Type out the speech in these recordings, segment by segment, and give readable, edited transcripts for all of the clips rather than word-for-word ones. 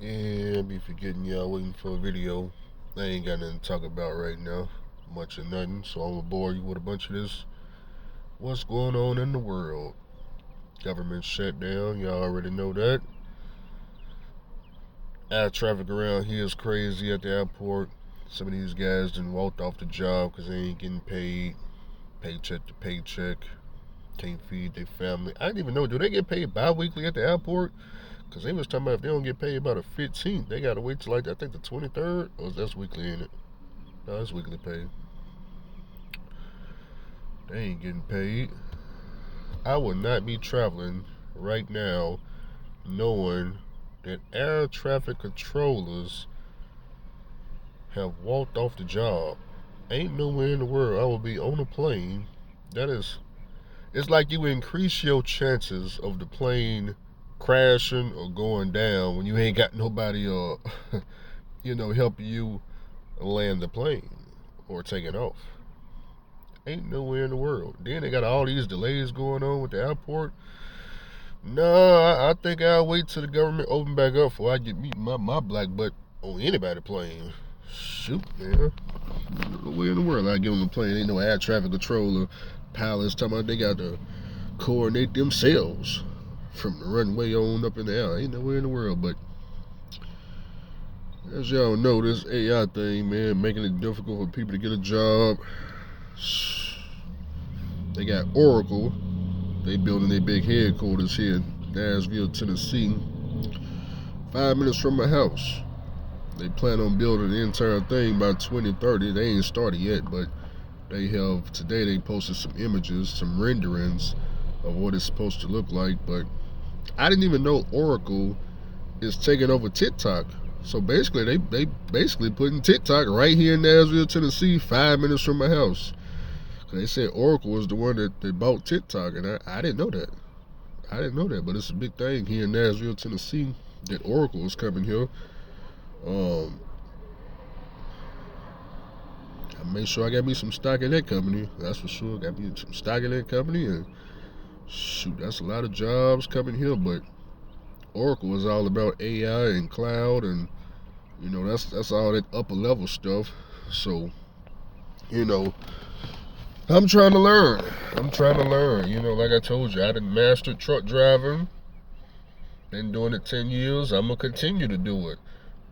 Yeah, I be forgetting y'all waiting for a video. I ain't got nothing to talk about right now. Much of nothing, so I'm gonna bore you with a bunch of this. What's going on in the world? Government shutdown, y'all already know that. Air traffic around here is crazy at the airport. Some of these guys done walked off the job because they ain't getting paid. Paycheck to paycheck. Can't feed their family. I didn't even know, do they get paid bi-weekly at the airport? Because they was talking about if they don't get paid by the 15th, they got to wait till like, I think the 23rd. Or that's weekly, ain't it? No, that's weekly pay. They ain't getting paid. I would not be traveling right now knowing that air traffic controllers have walked off the job. Ain't nowhere in the world I will be on a plane. That is, it's like you increase your chances of the plane crashing or going down when you ain't got nobody helping you land the plane or taking off. Ain't nowhere in the world. Then they got all these delays going on with the airport. No, I think I'll wait till the government open back up before I get me my black butt on anybody plane. Shoot, man. Nowhere in the world I get on the plane. Ain't no air traffic controller pilots talking about they got to coordinate themselves from the runway on up in the air. Ain't nowhere in the world, but as y'all know, this AI thing, man, making it difficult for people to get a job. They got Oracle. They building their big headquarters here in Nashville, Tennessee. 5 minutes from my house. They plan on building the entire thing by 2030. They ain't started yet, but today they posted some images, some renderings of what it's supposed to look like. But I didn't even know Oracle is taking over TikTok. So basically, they basically putting TikTok right here in Nashville, Tennessee, 5 minutes from my house. They said Oracle was the one that bought TikTok, and I didn't know that. I didn't know that, but it's a big thing here in Nashville, Tennessee, that Oracle is coming here. I made sure I got me some stock in that company. That's for sure. Got me some stock in that company, and shoot, that's a lot of jobs coming here. But Oracle is all about AI and cloud, and that's all that upper level stuff. So, I'm trying to learn. Like I told you, I done mastered truck driving. Been doing it 10 years. I'm going to continue to do it.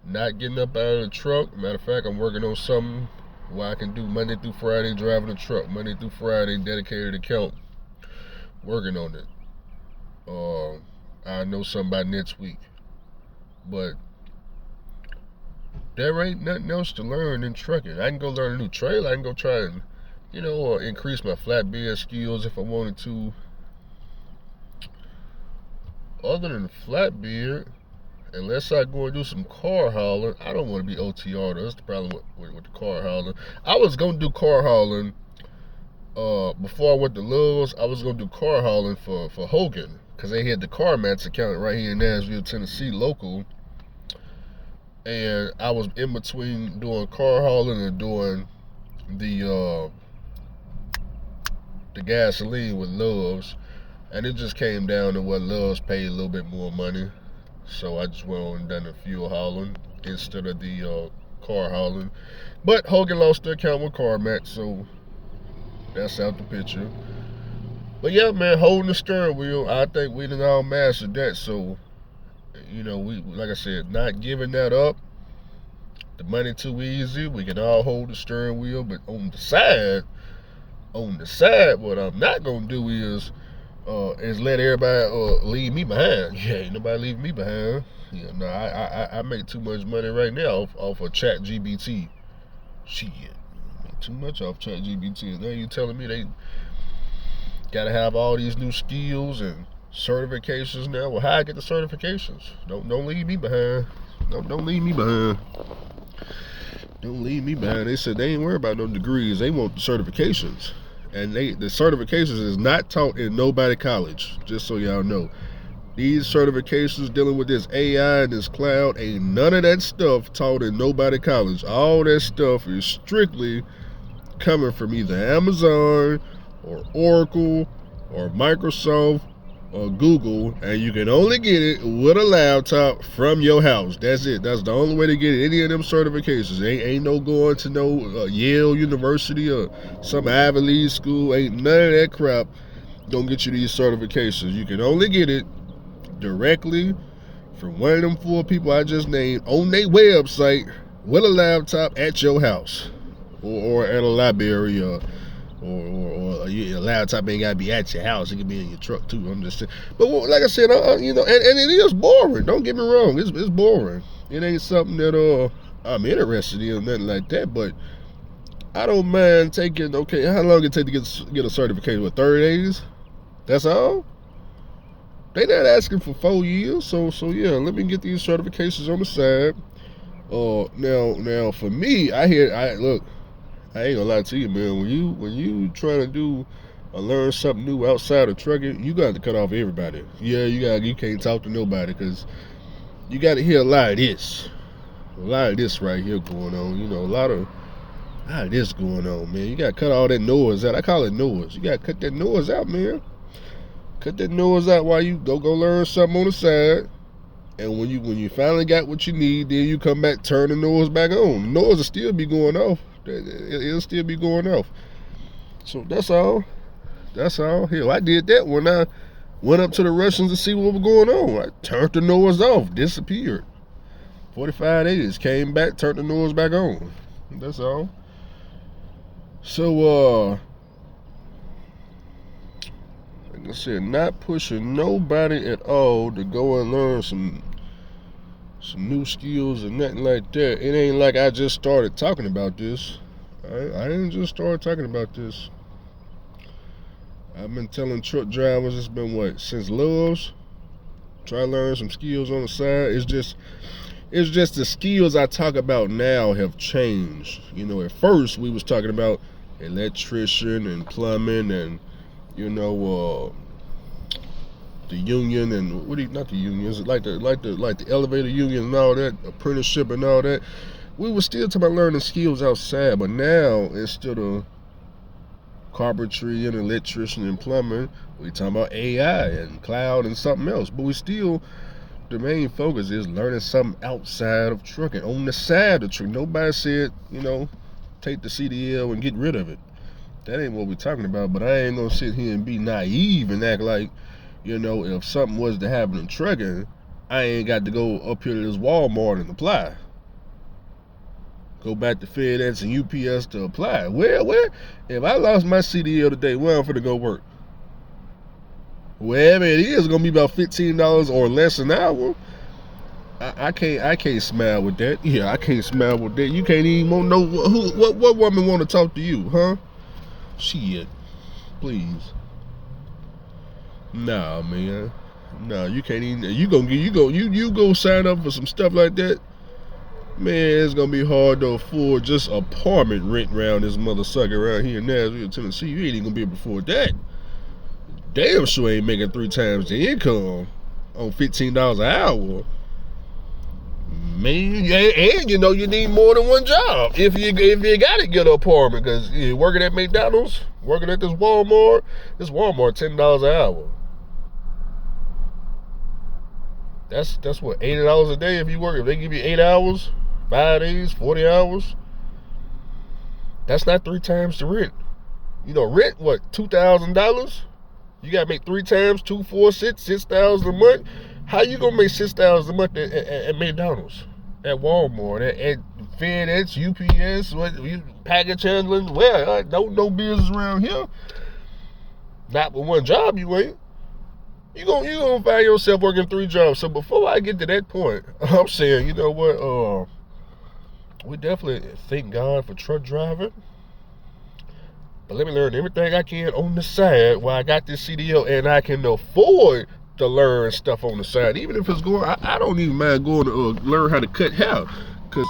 Not getting up out of the truck. Matter of fact, I'm working on something where I can do Monday through Friday driving a truck. Monday through Friday dedicated account. Working on it. I know something by next week. But there ain't nothing else to learn in trucking. I can go learn a new trailer. I can go try and increase my flatbed skills if I wanted to. Other than flatbed, unless I go and do some car hauling, I don't want to be OTR. That's the problem with the car hauling. I was going to do car hauling before I went to Lowe's. I was going to do car hauling for Hogan because they had the CarMax account right here in Nashville, Tennessee, local. And I was in between doing car hauling and doing the gasoline with Love's, and it just came down to what Love's paid a little bit more money, so I just went on and done the fuel hauling instead of the car hauling. But Hogan lost the account with CarMax, so that's out the picture. But yeah, man, holding the steering wheel, I think we done all mastered that. So we, like I said, not giving that up. The money too easy. We can all hold the steering wheel, but on the side, what I'm not gonna do is let everybody leave me behind. Yeah, ain't nobody leaving me behind. Yeah, no, I make too much money right now off of ChatGPT. Shit, make too much off ChatGPT. Now you telling me they gotta have all these new skills and certifications now? Well, how I get the certifications? Don't leave me behind. Don't leave me behind. Don't leave me behind. They said they ain't worried about no degrees. They want certifications. And the certifications is not taught in nobody college, just so y'all know. These certifications dealing with this AI and this cloud, ain't none of that stuff taught in nobody college. All that stuff is strictly coming from either Amazon or Oracle or Microsoft or Google, and you can only get it with a laptop from your house. That's it. That's the only way to get any of them certifications. Ain't no going to no Yale University or some Ivy League school. Ain't none of that crap gonna get you these certifications. You can only get it directly from one of them 4 people I just named on their website with a laptop at your house, or at a library, or a laptop ain't gotta be at your house. It can be in your truck too. I'm just saying. But like I said, and it is boring. Don't get me wrong. It's boring. It ain't something that I'm interested in or nothing like that. But I don't mind taking. Okay, how long it take to get a certification? What, 30 days? That's all. They not asking for 4 years. So yeah. Let me get these certifications on the side. Now for me, look. I ain't gonna lie to you, man. When you trying to learn something new outside of trucking, you got to cut off everybody. Yeah, you can't talk to nobody, because you got to hear a lot of this right here going on. A lot of this going on, man. You got to cut all that noise out. I call it noise. You got to cut that noise out, man. Cut that noise out while you go learn something on the side. And when you finally got what you need, then you come back, turn the noise back on. The noise will still be going off. It'll still be going off. So that's all. Hell, I did that when I went up to the Russians to see what was going on. I turned the noise off, disappeared. 45 days, came back, turned the noise back on. That's all. So, like I said, not pushing nobody at all to go and learn some new skills and nothing like that. It ain't like I just started talking about this. I didn't just start talking about this. I've been telling truck drivers, it's been since Love's. Try to learn some skills on the side. It's just the skills I talk about now have changed. At first we was talking about electrician and plumbing and the union and not the unions, like the elevator union and all that, apprenticeship and all that. We were still talking about learning skills outside, but now instead of carpentry and electrician and plumbing, we talking about AI and cloud and something else. But the main focus is learning something outside of trucking, on the side of trucking. Nobody said, take the CDL and get rid of it. That ain't what we're talking about. But I ain't gonna sit here and be naive and act like, if something was to happen in trucking, I ain't got to go up here to this Walmart and apply. Go back to FedEx and UPS to apply. Where? If I lost my CDL today, where I'm finna go work? Wherever it is, gonna be about $15 or less an hour. I can't smile with that. Yeah, I can't smile with that. You can't even know what woman want to talk to you, huh? Shit, please. Nah, man. Nah, you can't even. You go sign up for some stuff like that. Man, it's gonna be hard to afford just apartment rent around this mother sucker around here in Nashville, Tennessee. You ain't even gonna be able to afford that. Damn sure ain't making 3 times the income on $15 an hour. Man, and you need more than one job if you gotta get an apartment, because you're working at McDonald's, working at this Walmart $10 an hour. That's what, $80 a day if you work. If they give you 8 hours, 5 days, 40 hours, that's not 3 times the rent. Rent what, $2,000? You gotta make 3 times 2, 4, 6,000 a month. How you gonna make $6,000 a month at McDonald's, at Walmart, at FedEx, UPS, package handling? Well, no business around here. Not with one job, you ain't. You gonna find yourself working 3 jobs. So before I get to that point, I'm saying, you know what? We definitely thank God for truck driving. But let me learn everything I can on the side while I got this CDL, and I can afford to learn stuff on the side. Even if it's going, I don't even mind going to learn how to cut hair, because